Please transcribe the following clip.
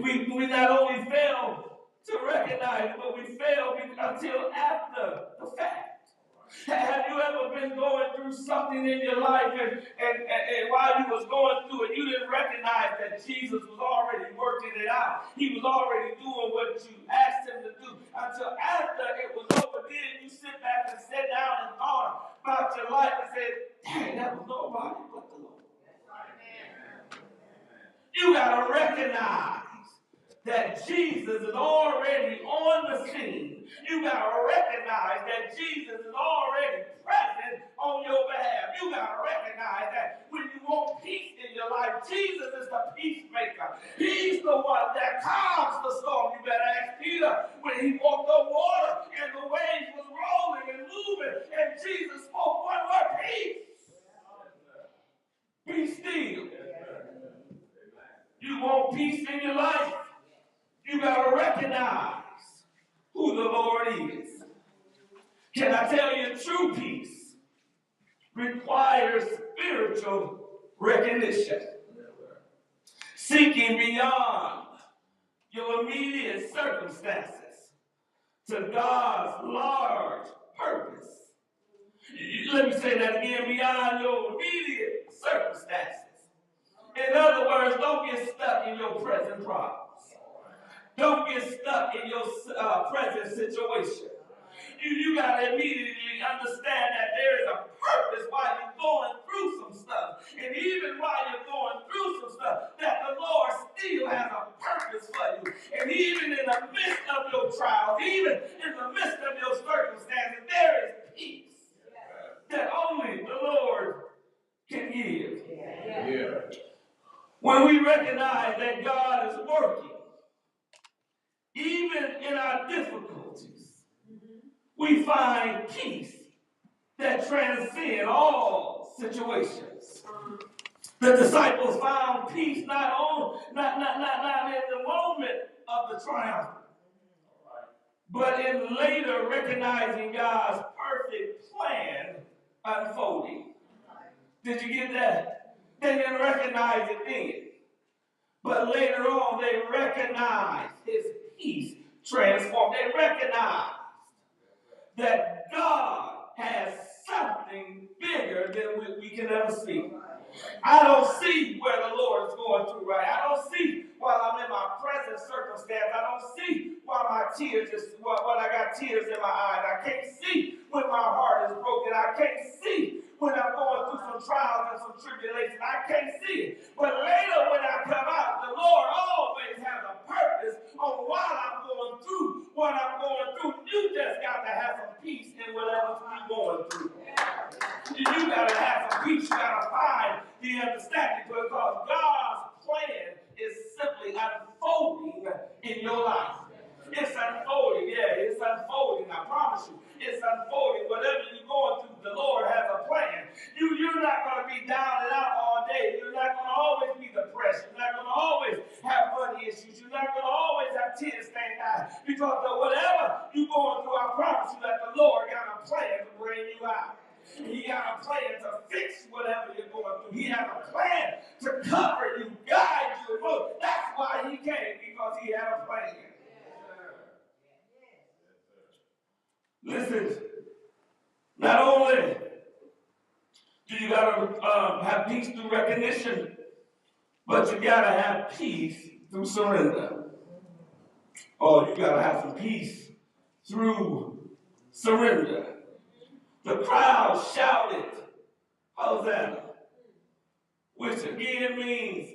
We not only fail to recognize, but we fail until after the fact. Have you ever been going through something in your life and while you was going through it, you didn't recognize that Jesus was already working it out. He was already doing what you asked him to do. Until after it was over, then you sit back and sit down and thought about your life and said, dang, that was nobody but the Lord. You got to recognize that Jesus is already on the scene. You got to recognize that Jesus is already present on your behalf. You got to recognize that when you want peace in your life, Jesus is the peacemaker. He's the one that calms the storm. You better ask Peter when he walked on water and the waves was rolling and moving and Jesus spoke one word, peace. Be still. You want peace in your life? You got to recognize who the Lord is. Can I tell you, true peace requires spiritual recognition. Seeking beyond your immediate circumstances to God's large purpose. Let me say that again, beyond your immediate circumstances. In other words, don't get stuck in your present problems. Don't get stuck in your present situation. You got to immediately understand that there is a purpose while you're going through some stuff. And even while you're going through some stuff, that the Lord still has a purpose for you. And even in the midst of your trials, even in the midst of your circumstances, there is peace that only the Lord can give. Yeah. When we recognize that God is working, even in our difficulties, we find peace that transcends all situations. The disciples found peace not in the moment of the triumph, but in later recognizing God's perfect plan unfolding. Did you get that? They didn't recognize it then. But later on, they recognized his peace transformed. They recognized that God has something bigger than we can ever see. I don't see where the Lord is going through right. I don't see while I'm in my present circumstance. I don't see while my tears while I got tears in my eyes. I can't see when my heart is broken. I can't see when I'm going through some trials and some tribulations. I can't see it. But later when I come out, the Lord always has a purpose on while I'm going through what I'm going through. You just got to have some peace in whatever you're going through. You got to have some peace. You got to find the understanding because God's plan is simply unfolding in your life. It's unfolding, yeah, it's unfolding, I promise you. It's unfolding. Whatever you're going through, the Lord has a plan. You're not going to be down and out all day. You're not going to always be depressed. You're not going to always have money issues. You're not going to always have tears stained eyes. Because whatever you're going through, I promise you that the Lord got a plan to bring you out. He got a plan to fix whatever you're going through. He has a plan to cover you, guide you. That's why he came, because he had a plan. Listen, not only do you got to have peace through recognition, but you got to have peace through surrender. Oh, you got to have some peace through surrender. The crowd shouted, Hosanna, which again means